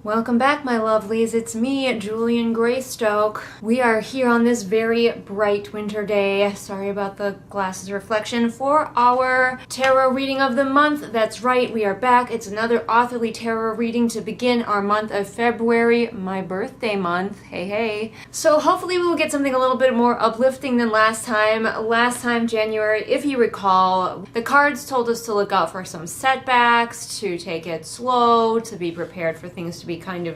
Welcome back, my lovelies. It's me, Julian Greystoke. We are here on this very bright winter day. Sorry about the glasses reflection. For our tarot reading of the month. That's right, we are back. It's another authorly tarot reading to begin our month of February, my birthday month. Hey, hey. So hopefully we will get something a little bit more uplifting than last time. Last time, January, if you recall, the cards told us to look out for some setbacks, to take it slow, to be prepared for things to be kind of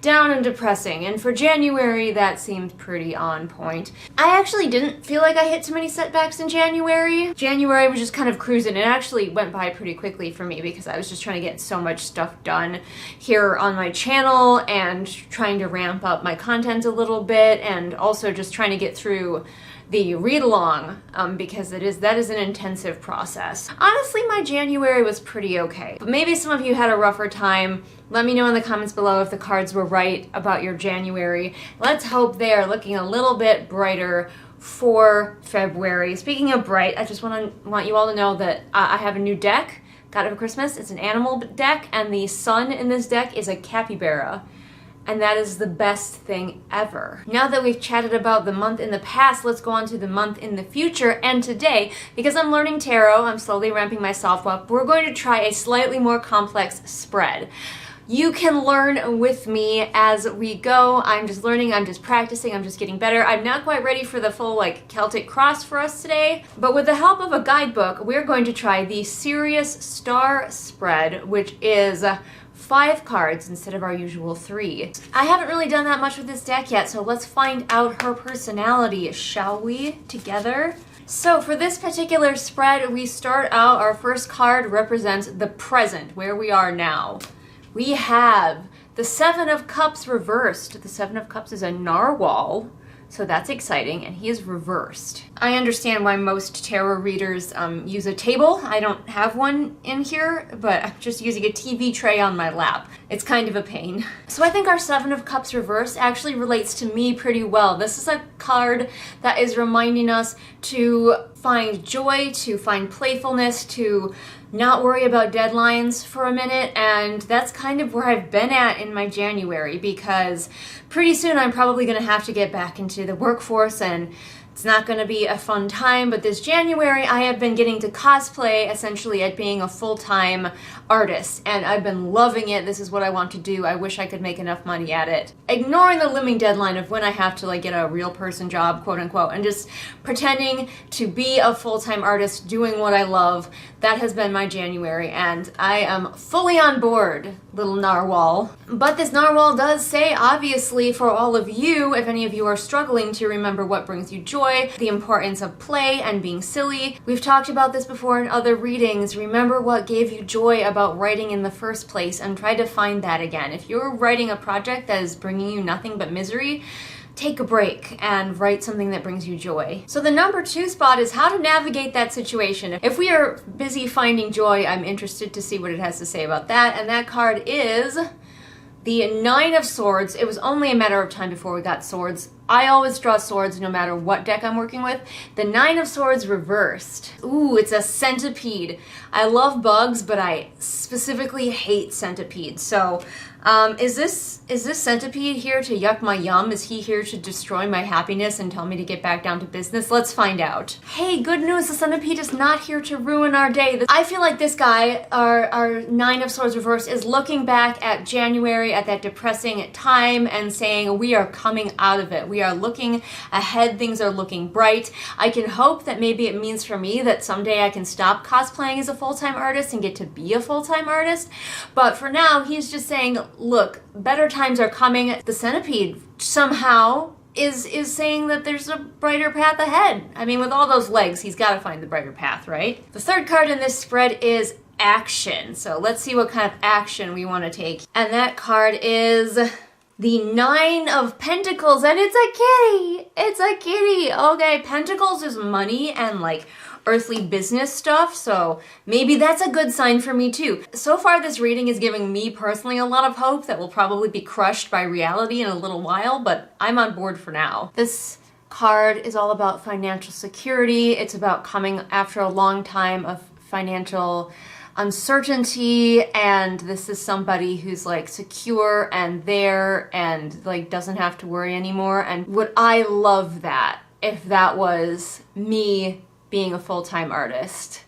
down and depressing. And for January, that seemed pretty on point. I actually didn't feel like I hit too many setbacks in January. January was just kind of cruising. It actually went by pretty quickly for me because I was just trying to get so much stuff done here on my channel and trying to ramp up my content a little bit, and also just trying to get through the read along because that is an intensive process. Honestly, my January was pretty okay, but maybe some of you had a rougher time. Let me know in the comments below if the cards were right about your January. Let's hope they are looking a little bit brighter for February. Speaking of bright, I just want you all to know that I have a new deck. Got it for Christmas. It's an animal deck, and the sun in this deck is a capybara. And that is the best thing ever. Now that we've chatted about the month in the past, let's go on to the month in the future. And today, because I'm learning tarot, I'm slowly ramping myself up, we're going to try a slightly more complex spread. You can learn with me as we go. I'm just learning, I'm just practicing, I'm just getting better. I'm not quite ready for the full Celtic cross for us today, but with the help of a guidebook, we're going to try the Sirius Star Spread, which is 5 cards instead of our usual 3. I haven't really done that much with this deck yet, so let's find out her personality, shall we, together? So for this particular spread, we start out, our first card represents the present, where we are now. We have the 7 of Cups reversed. The 7 of Cups is a narwhal, so that's exciting, and he is reversed. I understand why most tarot readers use a table. I don't have one in here, but I'm just using a TV tray on my lap. It's kind of a pain. So I think our 7 of Cups reversed actually relates to me pretty well. This is a card that is reminding us to find joy, to find playfulness, to not worry about deadlines for a minute, and that's kind of where I've been at in my January, because pretty soon I'm probably going to have to get back into the workforce, and it's not going to be a fun time. But this January I have been getting to cosplay essentially at being a full-time artist, and I've been loving it. This is what I want to do. I wish I could make enough money at it. Ignoring the looming deadline of when I have to get a real person job, quote unquote, and just pretending to be a full-time artist doing what I love. That has been my January, and I am fully on board, little narwhal. But this narwhal does say, obviously, for all of you, if any of you are struggling to remember what brings you joy, the importance of play and being silly. We've talked about this before in other readings. Remember what gave you joy about writing in the first place and try to find that again. If you're writing a project that is bringing you nothing but misery, take a break and write something that brings you joy. So the number 2 spot is how to navigate that situation. If we are busy finding joy, I'm interested to see what it has to say about that. And that card is the 9 of Swords. It was only a matter of time before we got swords. I always draw swords no matter what deck I'm working with. The 9 of Swords reversed. Ooh, it's a centipede. I love bugs, but I specifically hate centipedes. So is this centipede here to yuck my yum? Is he here to destroy my happiness and tell me to get back down to business? Let's find out. Hey, good news, the centipede is not here to ruin our day. I feel like this guy, our 9 of Swords reversed, is looking back at January, at that depressing time, and saying we are coming out of it. We are looking ahead, things are looking bright. I can hope that maybe it means for me that someday I can stop cosplaying as a full-time artist and get to be a full-time artist. But for now, he's just saying, look, better times are coming. The centipede somehow is saying that there's a brighter path ahead. I mean, with all those legs, he's got to find the brighter path, right? The third card in this spread is action. So let's see what kind of action we want to take. And that card is the 9 of Pentacles, and it's a kitty. It's a kitty. Okay, Pentacles is money and earthly business stuff, so maybe that's a good sign for me too. So far this reading is giving me personally a lot of hope that will probably be crushed by reality in a little while, but I'm on board for now. This card is all about financial security. It's about coming after a long time of financial uncertainty, and this is somebody who's like secure and there and like doesn't have to worry anymore. And would I love that if that was me being a full-time artist?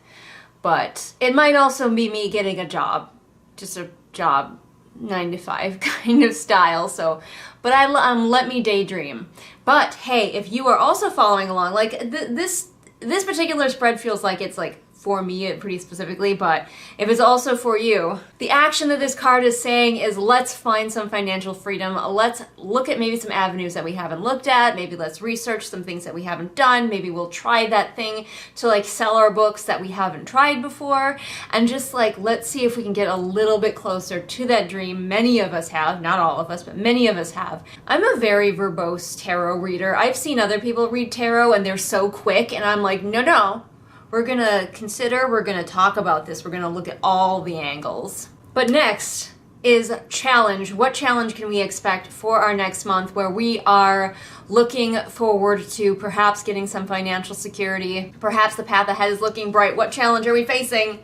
But it might also be me getting a job, just a job, 9 to 5 kind of style. So, but let me daydream. But hey, if you are also following along, like this particular spread feels like it's like for me pretty specifically, but if it's also for you, the action that this card is saying is let's find some financial freedom. Let's look at maybe some avenues that we haven't looked at. Maybe let's research some things that we haven't done. Maybe we'll try that thing to like sell our books that we haven't tried before. And just like, let's see if we can get a little bit closer to that dream many of us have, not all of us, but many of us have. I'm a very verbose tarot reader. I've seen other people read tarot and they're so quick, and I'm like, no. We're gonna talk about this. We're gonna look at all the angles. But next is challenge. What challenge can we expect for our next month, where we are looking forward to perhaps getting some financial security? Perhaps the path ahead is looking bright. What challenge are we facing?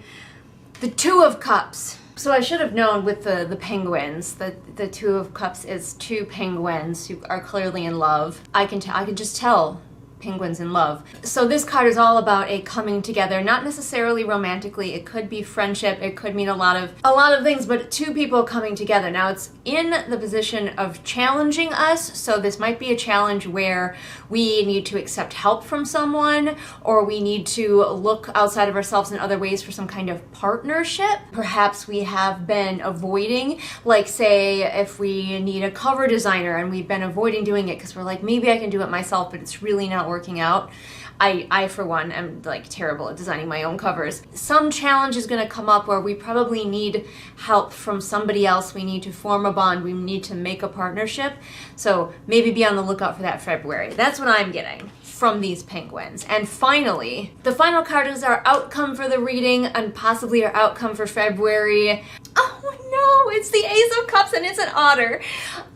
The Two of Cups. So I should have known with the penguins that the Two of Cups is two penguins who are clearly in love. I can just tell penguins in love. So this card is all about a coming together, not necessarily romantically. It could be friendship. It could mean a lot of things, but two people coming together. Now it's in the position of challenging us. So this might be a challenge where we need to accept help from someone, or we need to look outside of ourselves in other ways for some kind of partnership. Perhaps we have been avoiding, like say if we need a cover designer and we've been avoiding doing it because we're like, maybe I can do it myself, but it's really not working out. I for one am like terrible at designing my own covers. Some challenge is going to come up where we probably need help from somebody else. We need to form a bond. We need to make a partnership. So maybe be on the lookout for that February. That's what I'm getting from these penguins. And finally, the final card is our outcome for the reading and possibly our outcome for February. Oh no, it's the Ace of Cups and it's an otter.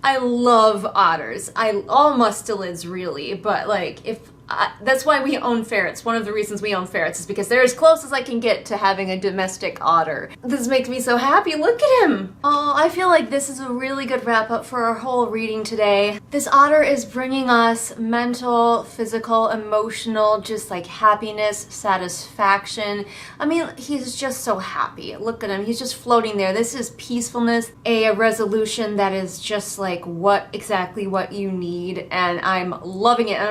I love otters. All mustelids really, but like that's why we own ferrets. One of the reasons we own ferrets is because they're as close as I can get to having a domestic otter. This makes me so happy. Look at him. Oh, I feel like this is a really good wrap up for our whole reading today. This otter is bringing us mental, physical, emotional, just like happiness, satisfaction. I mean, he's just so happy. Look at him. He's just floating there. This is peacefulness, a resolution that is just like exactly what you need. And I'm loving it. And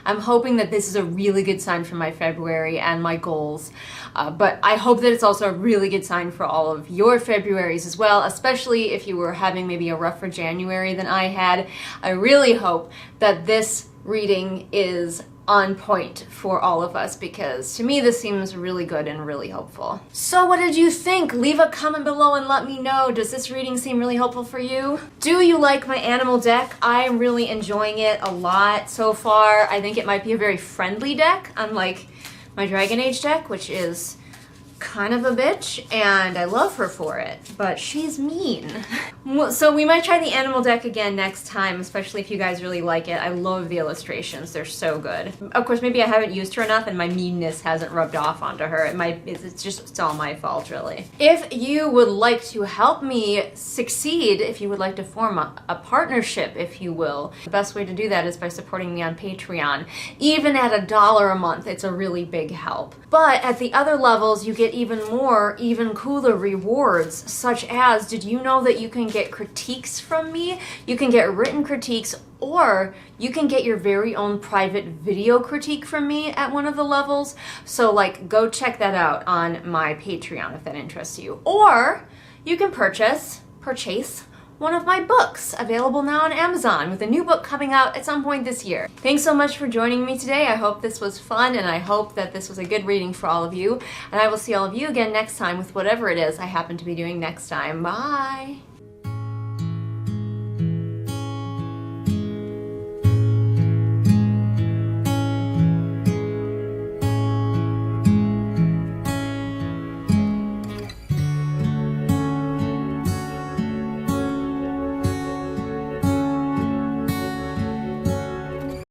I'm hoping that this is a really good sign for my February and my goals. But I hope that it's also a really good sign for all of your Februaries as well, especially if you were having maybe a rougher January than I had. I really hope that this reading is on point for all of us, because to me this seems really good and really hopeful. So what did you think? Leave a comment below and let me know. Does this reading seem really hopeful for you? Do you like my animal deck? I'm really enjoying it a lot so far. I think it might be a very friendly deck, unlike my Dragon Age deck, which is kind of a bitch, and I love her for it, but she's mean. So we might try the animal deck again next time, especially if you guys really like it. I love the illustrations. They're so good. Of course, maybe I haven't used her enough and my meanness hasn't rubbed off onto her. It's all my fault, really. If you would like to help me succeed, if you would like to form a partnership, if you will, the best way to do that is by supporting me on Patreon. Even at $1 a month, it's a really big help. But at the other levels, you get even more, even cooler rewards, such as, did you know that you can get critiques from me? You can get written critiques, or you can get your very own private video critique from me at one of the levels. So like, go check that out on my Patreon if that interests you. Or you can purchase one of my books, available now on Amazon, with a new book coming out at some point this year. Thanks so much for joining me today. I hope this was fun, and I hope that this was a good reading for all of you. And I will see all of you again next time with whatever it is I happen to be doing next time. Bye!